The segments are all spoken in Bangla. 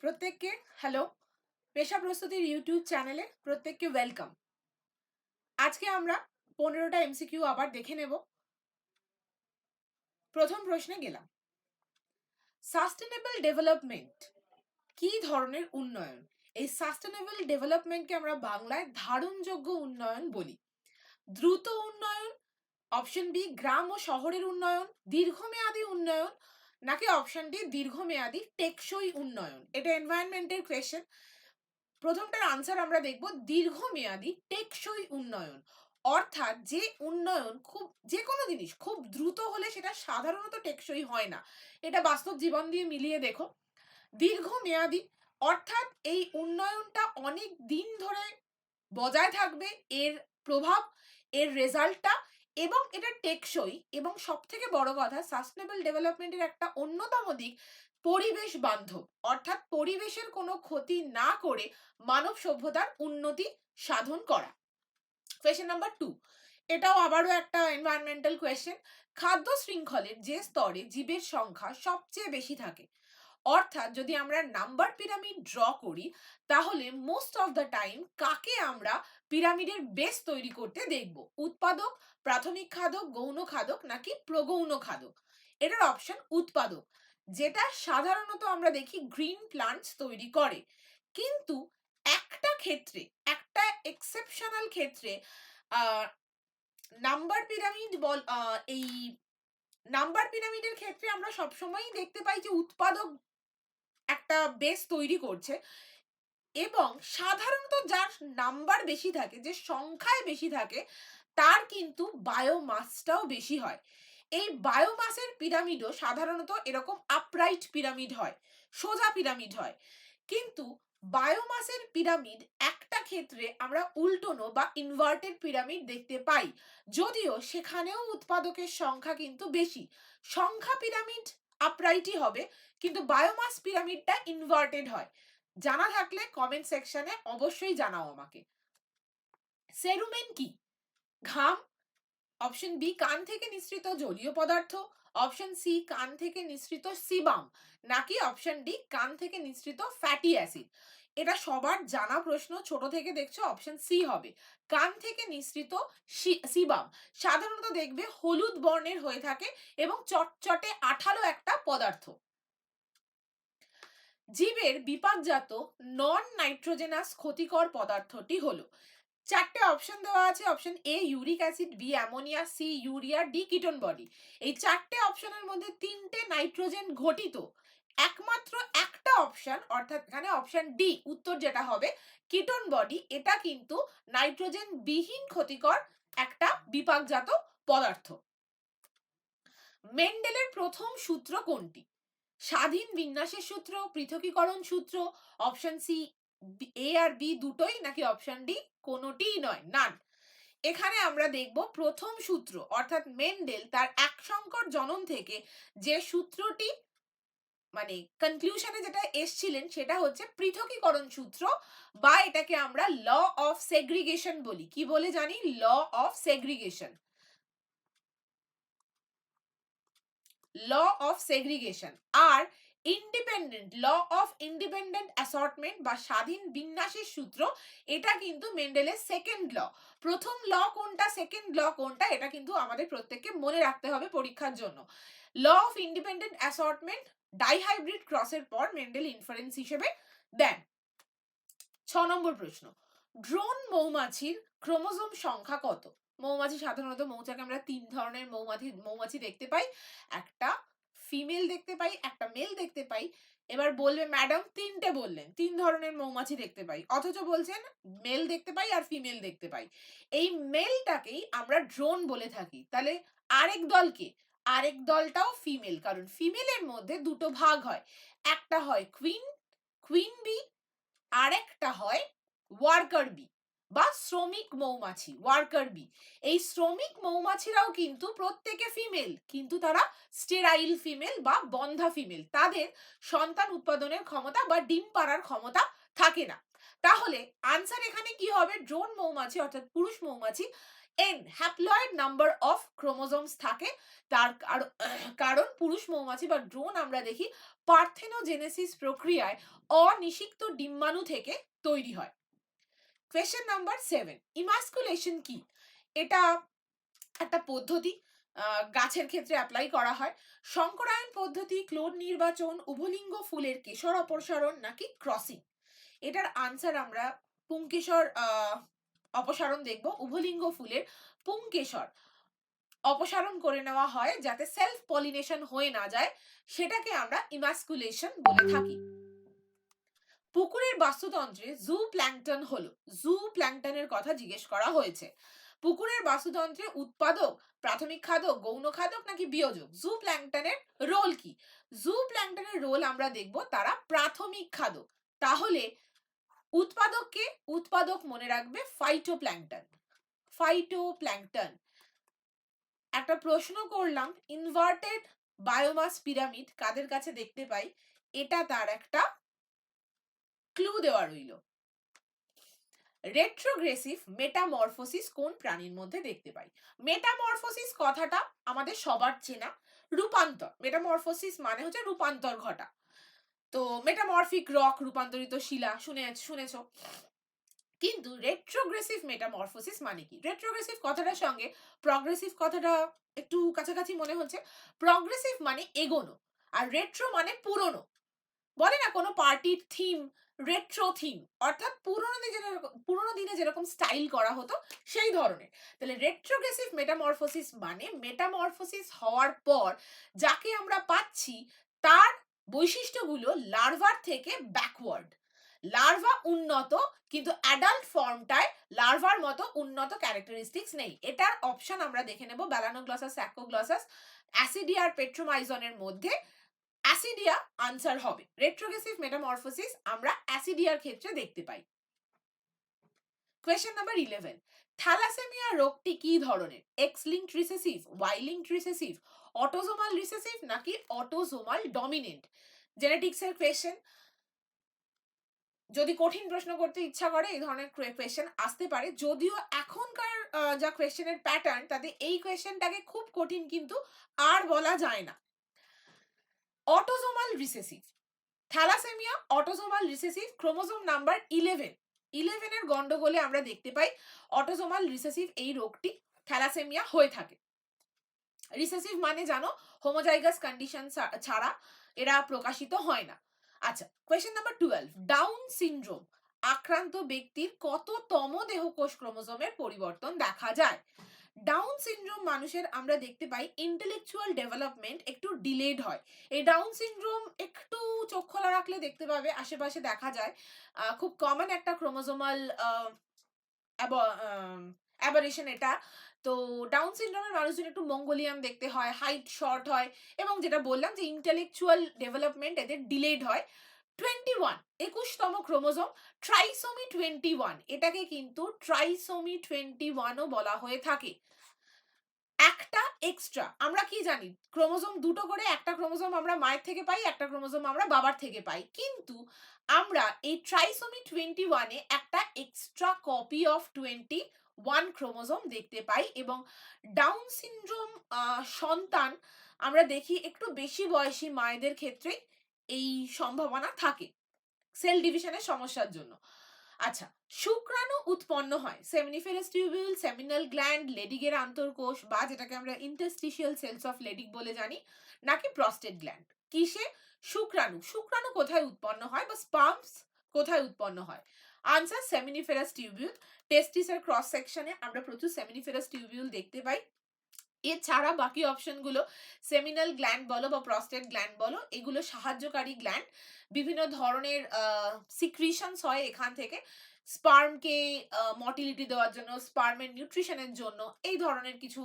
প্রত্যেককে হ্যালো। পেশা প্রস্তুতির ইউটিউব চ্যানেলে প্রত্যেককে ওয়েলকাম। আজকে আমরা 15টা এমসিকিউ আবার দেখে নেব। প্রথম প্রশ্নে গেলাম। সাস্টেনেবল ডেভেলপমেন্ট কি ধরনের উন্নয়ন? এই সাস্টেনেবল ডেভেলপমেন্টকে আমরা বাংলায় ধারণযোগ্য উন্নয়ন বলি। দ্রুত উন্নয়ন, অপশন বি গ্রাম ও শহরের উন্নয়ন, দীর্ঘমেয়াদী উন্নয়ন, নাকি অপশন ডি দীর্ঘমেয়াদী টেকসই উন্নয়ন। এটা এনভায়রনমেন্টের কোয়েশ্চেন। প্রথমটার আনসার আমরা দেখব দীর্ঘমেয়াদী টেকসই উন্নয়ন। অর্থাৎ যে উন্নয়ন যে কোনো জিনিস খুব দ্রুত হলে সেটা সাধারণত টেকসই হয় না। এটা বাস্তব জীবন দিয়ে মিলিয়ে দেখো। দীর্ঘমেয়াদী অর্থাৎ এই উন্নয়নটা অনেক দিন ধরে বজায় থাকবে, এর প্রভাব, এর রেজাল্টটা, এবং এটা টেকসই, এবং সব থেকে বড় কথা সাস্টেনেবল ডেভেলপমেন্টের একটা অন্যতম দিক পরিবেশ বান্ধব, অর্থাৎ পরিবেশের কোনো ক্ষতি না করে মানব সভ্যতার উন্নতি সাধন করা। কোয়েশ্চেন নাম্বার 2, এটাও আবারও একটা এনভায়রনমেন্টাল কোয়েশ্চেন। খাদ্য শৃঙ্খলের যে স্তরে জীবের সংখ্যা সবচেয়ে বেশি থাকে, অর্থাৎ যদি আমরা নাম্বার পিরামিড ড্র করি, তাহলে মোস্ট অফ দ্য টাইম কাকে আমরা পিরামিডের বেস তৈরি করতে দেখব? উৎপাদক, প্রাথমিক খাদক, গৌণ খাদক, নাকি প্রগৌণ খাদক? এটার অপশন উৎপাদক, যেটা সাধারণত আমরা দেখি গ্রিন প্লান্টস তৈরি করে। কিন্তু একটা ক্ষেত্রে, একটা এক্সেপশনাল ক্ষেত্রে আহ নাম্বার পিরামিড এই নাম্বার পিরামিডের ক্ষেত্রে আমরা সবসময়ই দেখতে পাই যে উৎপাদক একটা বেস তৈরি করছে, এবং সাধারণত যার নাম্বার বেশি থাকে, যে সংখ্যায় বেশি থাকে, তার কিন্তু বায়োমাসটাও বেশি হয়। এই বায়োমাসের পিরামিডও সাধারণত এরকম আপরাইট পিরামিড হয়, সোজা পিরামিড হয়। কিন্তু বায়োমাসের পিরামিড একটা ক্ষেত্রে আমরা উল্টোনো বা ইনভার্টেড পিরামিড দেখতে পাই, যদিও সেখানেও উৎপাদকের সংখ্যা কিন্তু বেশি। সংখ্যা পিরামিড আপরাইটই হবে, কিন্তু বায়োমাস পিরামিডটা ইনভার্টেড হয়। জানা থাকলে কমেন্ট সেকশনে অবশ্যই জানাও আমাকে। সেরুমেন কি? ঘাম, অপশন বি কান থেকে নিঃসৃত জলীয় পদার্থ, অপশন সি কান থেকে নিঃসৃত সিবাম, নাকি অপশন ডি কান থেকে নিঃসৃত ফ্যাটি অ্যাসিড। এটা সবার জানা প্রশ্ন, ছোট থেকে দেখছো, অপশন সি হবে কান থেকে নিঃসৃত সিবাম। সাধারণত দেখবে হলুদ বর্ণের হয়ে থাকে এবং চটচটে আঠালো একটা পদার্থ। জীবের বিপাকজাত নন নাইট্রোজেনাস ক্ষতিকর পদার্থটি হলো। চারটে অপশন দেওয়া আছে। Option A uric acid, B ammonia, C urea, D ketone body. এই চারটে অপশনের মধ্যে তিনটে নাইট্রোজেন ঘটিত। একমাত্র একটা অপশন, অর্থাৎ এখানে অপশন ডি উত্তর যেটা হবে কিটোন বডি, এটা কিন্তু নাইট্রোজেন বিহীন ক্ষতিকর একটা বিপাকজাত পদার্থ। মেন্ডেলের প্রথম সূত্র কোনটি? স্বাধীন বিন্যাসের সূত্র, পৃথকীকরণ সূত্র, অপশন সি এ আর বি দুটোই, নাকি অপশন ডি কোনোটিই নয়, নান। এখানে আমরা দেখব প্রথম সূত্র, অর্থাৎ মেন্ডেল তার এক সংকর জনন থেকে যে সূত্রটি মানে কনক্লুশনে যেটা এসছিলেন, সেটা হচ্ছে পৃথকীকরণ সূত্র, বা এটাকে আমরা ল অফ সেগ্রিগেশন বলি। কি বলে জানি? Law of segregation. Law of segregation. আর independent law of independent assortment বা স্বাধীন বিন্যাসের সূত্র, এটা কিন্তু মেন্ডেলের সেকেন্ড ল। প্রথম ল কোনটা, সেকেন্ড ল কোনটা, এটা কিন্তু আমাদের প্রত্যেককে মনে রাখতে হবে পরীক্ষার জন্য। Law of independent assortment dihybrid ক্রসের পর মেন্ডেল ইনফারেন্স হিসেবে দেন। 6 নম্বর প্রশ্ন, ড্রোন মৌমাছির ক্রোমোজোম সংখ্যা কত? মৌমাছি সাধারণত, মৌচাকে আমরা তিন ধরনের মৌমাছি দেখতে পাই। একটা ফিমেল দেখতে পাই, একটা মেল দেখতে পাই। এবার বলবে ম্যাডাম তিনটে বললেন, তিন ধরনের মৌমাছি দেখতে পাই, অথচ বলছেন মেল দেখতে পাই আর ফিমেল দেখতে পাই। এই মেলটাকেই আমরা ড্রোন বলে থাকি। তাহলে আরেক দলকে, আরেক দলটাও ফিমেল, কারণ ফিমেলের মধ্যে দুটো ভাগ হয়। একটা হয় কুইন, কুইন বি, আরেকটা হয় ওয়ার্কার বি বা শ্রমিক মৌমাছি, ওয়ার্কার বি। এই শ্রমিক মৌমাছিরাও কিন্তু প্রত্যেকে ফিমেল, কিন্তু তারা স্টেরাইল ফিমেল বা বন্ধা ফিমেল। তাদের সন্তান উৎপাদনের ক্ষমতা বা ডিম পাড়ার ক্ষমতা থাকে না। তাহলে আনসার এখানে কি হবে? ড্রোন মৌমাছি অর্থাৎ পুরুষ মৌমাছি N haploid number of chromosomes থাকে, তার কারণ পুরুষ মৌমাছি বা ড্রোন আমরা দেখি পার্থেনোজেনেসিস প্রক্রিয়ায় অনিষিক্ত ডিম্বাণু থেকে তৈরি হয়। কোয়েশ্চেন নাম্বার 7, ইমাস্কুলেশন কি? এটা একটা পদ্ধতি, গাছের ক্ষেত্রে অ্যাপ্লাই করা হয়। সংকরায়ন পদ্ধতি, ক্লোন নির্বাচন, উভলিঙ্গ ফুলের কেশর অপসারণ নাকি ক্রসিং? এটার আনসার আমরা পুংকেশর অপসারণ দেখব। উভলিঙ্গ ফুলের পুংকেশর অপসারণ করে নেওয়া হয় যাতে সেলফ পলিনেশন হয়ে না যায়, সেটাকে আমরা ইমাস্কুলেশন বলে থাকি। পুকুরের বাস্তুতন্ত্রে জু প্ল্যাঙ্কটন হলো, জু প্ল্যাঙ্কটনের কথা জিজ্ঞেস করা হয়েছে। পুকুরের বাস্তুতন্ত্রে উৎপাদক, প্রাথমিক খাদক, গৌণ খাদক নাকি বিয়োজক? জু প্ল্যাঙ্কটনের রোল কি? জু প্ল্যাঙ্কটনের রোল আমরা দেখব তারা প্রাথমিক খাদক। তাহলে উৎপাদককে, উৎপাদক মনে রাখবে ফাইটোপ্ল্যাঙ্কটন, ফাইটোপ্ল্যাঙ্কটন। একটা প্রশ্ন করলাম, ইনভার্টেড বায়োমাস পিরামিড কাদের কাছে দেখতে পাই? এটা তার একটা ক্লু দেওয়া রইল। রেট্রোগ্রেসিভ মেটামরফোসিস কোন প্রাণীর মধ্যে দেখতে পাই? মেটামরফোসিস কথাটা আমাদের সবার চেনা, রূপান্তর। মেটামরফোসিস মানে হচ্ছে রূপান্তর ঘটা। তো মেটামরফিক রক, রূপান্তরিত শিলা শুনেছো। কিন্তু রেট্রোগ্রেসিভ মেটামরফোসিস মানে কি? রেট্রোগ্রেসিভ কথাটার সঙ্গে প্রগ্রেসিভ কথাটা একটু কাছাকাছি মনে হচ্ছে। প্রগ্রেসিভ মানে এগোনো, আর রেট্রো মানে পুরনো। বলে না কোনো পার্টির থিম রেট্রো থিম, অর্থাৎ পুরোনো দিনে যেরকম স্টাইল করা হতো সেই ধরনের। তাহলে রেট্রোগ্রেসিভ মেটামরফোসিস মানে মেটামরফোসিস হওয়ার পর যাকে আমরা পাচ্ছি তার বৈশিষ্ট্যগুলো লার্ভার থেকে ব্যাকওয়ার্ড। লার্ভা উন্নত, কিন্তু অ্যাডাল্ট ফর্মটায় লার্ভার মতো উন্নত ক্যারেক্টারিস্টিক্স নেই। এটার অপশন আমরা দেখে নেব ব্যালানোগ্লসাস, স্যাকোগ্লসাস, অ্যাসিডিয়া আর পেট্রোমাইজনের মধ্যে অ্যাসিডিয়া আনসার হবে। রেট্রোগ্রেসিভ মেটামরফোসিস আমরা অ্যাসিডিয়ার ক্ষেত্রে দেখতে পাই। কোয়েশ্চেন নাম্বার 11, থ্যালাসেমিয়া রোগটি কি ধরনের? X linked recessive, Y linked recessive, autosomal recessive নাকি অটোজোমাল ডমিনেন্ট? জেনেটিক্সের কোয়েশ্চেন, যদি কঠিন প্রশ্ন করতে ইচ্ছা করে এই ধরনের কোয়েশ্চেন আসতে পারে, যদিও এখনকার যা কোয়েশ্চেনের প্যাটার্ন তাতে এই কোয়েশ্চেনটাকে খুব কঠিন কিন্তু আর বলা যায় না। Autosomal recessive thalassaemia, autosomal recessive, chromosome number 11, 11 এর গন্ডগোলে আমরা দেখতে পাই অটোজোমাল রিসেসিভ এই রোগটি থ্যালাসেমিয়া হয়ে থাকে। রিসেসিভ মানে জানো হোমোজাইগাস কন্ডিশন ছাড়া এরা প্রকাশিত হয় না। আচ্ছা, কোয়েশ্চেন নাম্বার 12, ডাউন সিনড্রোম আক্রান্ত ব্যক্তির কততম দেহকোষ ক্রোমোজোমের পরিবর্তন দেখা যায়? ডাউন সিনড্রোম মানুষের আমরা দেখতে পাই ইন্টেলেকচুয়াল ডেভেলপমেন্ট একটু ডিলেড হয়। এই ডাউন সিনড্রোম একটু চোখ খোলা রাখলে দেখতে পাবে আশেপাশে দেখা যায়। খুব কমন একটা ক্রোমোজোমাল অ্যাবারেশন এটা। তো ডাউন সিনড্রোমের মানুষজন একটু মঙ্গোলিয়ান দেখতে হয়, হাইট শর্ট হয়, এবং যেটা বললাম যে ইন্টেলেকচুয়াল ডেভেলপমেন্ট এদের ডিলেড হয়। 21, 21তম ক্রোমোজোম ট্রাইসোমি 21, এটাকে কিন্তু ট্রাইসোমি 21ও বলা হয়ে থাকে। একটা এক্সট্রা, আমরা কি জানি ক্রোমোজোম দুটো করে, একটা ক্রোমোজোম আমরা মায়ের থেকে পাই, একটা ক্রোমোজোম আমরা বাবার থেকে পাই, কিন্তু আমরা এই ট্রাইসোমি 21-এ একটা এক্সট্রা কপি অফ 21 ক্রোমোজোম দেখতে পাই। এবং ডাউন সিনড্রোম সন্তান আমরা দেখি একটু বেশি বয়সী মায়েদের ক্ষেত্রে এই সম্ভাবনা থাকে সেল ডিভিশনের সমস্যার জন্য। আচ্ছা, শুক্রাণু উৎপন্ন হয় সেমিনিফেরাস টিউবিউল, সেমিনাল গ্ল্যান্ড, লেডিগের আন্তর্কোষ বা যেটাকে আমরা ইন্টারস্টিশিয়াল সেলস অফ লেডিক বলে জানি, নাকি প্রস্টেট গ্ল্যান্ড? কিসে? শুক্রাণু। শুক্রাণু কোথায় উৎপন্ন হয় বা স্পার্মস কোথায় উৎপন্ন হয়? Answer seminiferous tubule. টেস্টিসের ক্রস সেকশনে আমরা প্রচুর সেমিনিফেরাস টিউবিউল দেখতে পাই। এছাড়া বাকি অপশনগুলো সেমিনাল গ্ল্যান্ড বলো বা প্রস্টেট গ্ল্যান্ড বলো, এগুলো সাহায্যকারী গ্ল্যান্ড। বিভিন্ন ধরনের সিক্রিশনস হয় এখান থেকে, স্পার্মকে মটিলিটি দেওয়ার জন্য, স্পার্মের নিউট্রিশনের জন্য, এই ধরনের কিছু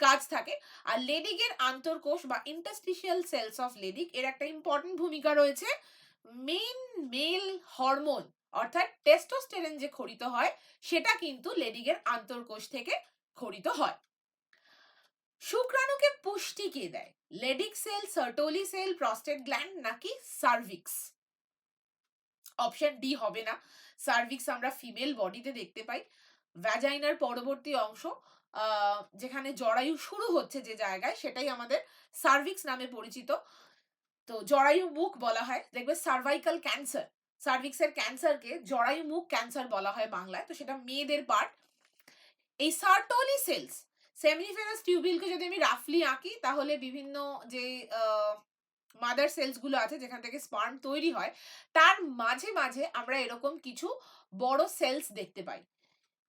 কাজ থাকে। আর লেডিগের আন্তর্কোষ বা ইন্টারস্টিশিয়াল সেলস অফ লেডিক এর একটা ইম্পর্টেন্ট ভূমিকা রয়েছে। মেইন মেল হরমোন অর্থাৎ টেস্টোস্টেরন যে খরিত হয় সেটা কিন্তু লেডিগের আন্তর্কোষ থেকে খরিত হয়। শুক্রাণুকে পুষ্টি কে দেয়? Leydig cell, Sertoli cell, prostate gland নাকি সার্ভিক্স? অপশন ডি হবে না, সার্ভিক্স আমরা ফিমেল বডিতে দেখতে পাই। ভ্যাজাইনার পরবর্তী অংশ, যেখানে জরায়ু শুরু হচ্ছে যে জায়গায়, সেটাই আমাদের সার্ভিক্স নামে পরিচিত। তো জরায়ু মুখ বলা হয়। দেখবে সার্ভাইকাল ক্যান্সার, সার্ভিক্সের ক্যান্সারকে জরায়ু মুখ ক্যান্সার বলা হয় বাংলায়। তো সেটা মেয়েদের পার্ট। এই সার্টোলি সেলস, সেমিনিফেরাস টিউবিলকে যদি আমি রাফলি আঁকি, তাহলে বিভিন্ন যে মাদার সেলস গুলো আছে যেখান থেকে স্পার্ম তৈরি হয়, তার মাঝে মাঝে আমরা এরকম কিছু বড় সেলস দেখতে পাই।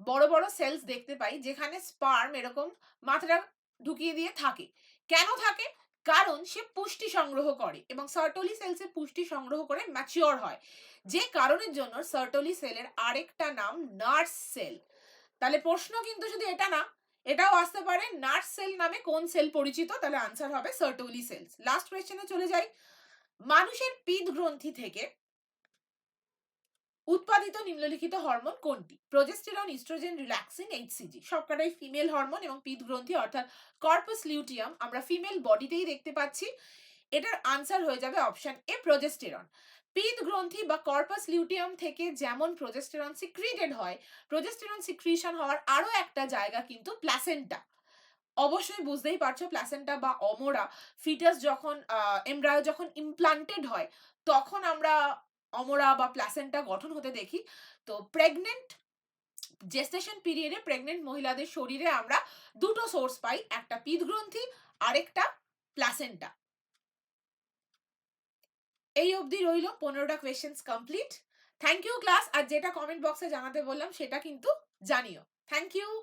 বড় বড় সেলস দেখতে পাই যেখানে স্পার্ম এরকম মাথাটা ঢুকিয়ে দিয়ে থাকে। কেন থাকে? কারণ সে পুষ্টি সংগ্রহ করে এবং সার্টোলি সেলসে পুষ্টি সংগ্রহ করে ম্যাচিওর হয়। যে কারণের জন্য সার্টোলি সেলের আরেকটা নাম নার্স সেল। তাহলে প্রশ্ন কিন্তু শুধু এটা না, এটাও আসতে পারে নার্স সেল নামে কোন সেল পরিচিত? তাহলে আনসার হবে সার্টোলি সেলস। লাস্ট কোয়েশ্চেনে চলে যাই। মানুষের পিত্ত গ্রন্থি থেকে উৎপাদিত নিম্নলিখিত হরমোন কোনটি? Progesterone, oestrogen, relaxin, H C G. সবকটাই ফিমেল হরমোন এবং পিত্ত গ্রন্থি অর্থাৎ কর্পাস লিউটিয়াম আমরা ফিমেল বডিতেই দেখতে পাচ্ছি। এটার আনসার হয়ে যাবে অপশন এ, প্রোজেস্টেরন। পিত্ত গ্রন্থি বা কর্পাস লিউটিয়াম থেকে যেমন প্রোজেস্টেরন সিক্রিটেড হয়, প্রোজেস্টেরন সিক্রিশন হওয়ার আরো একটা জায়গা কিন্তু প্ল্যাসেন্টা। অবশ্যই বুঝতেই পারছো, প্ল্যাসেন্টা বা অমরা, ফিটাস যখন এমব্রায়ো যখন ইমপ্লান্টেড হয়, তখন আমরা অমরা বা প্ল্যাসেন্টা গঠন হতে দেখি। তো প্রেগনেন্ট জেস্টেশন পিরিয়ডে প্রেগনেন্ট মহিলাদের শরীরে আমরা দুটো সোর্স পাই, একটা পিত্ত গ্রন্থি, আরেকটা প্ল্যাসেন্টা। এই অবধি রইল 15টা questions complete. Thank you class. আর যেটা কমেন্ট বক্সে জানাতে বললাম সেটা কিন্তু জানিও। Thank you.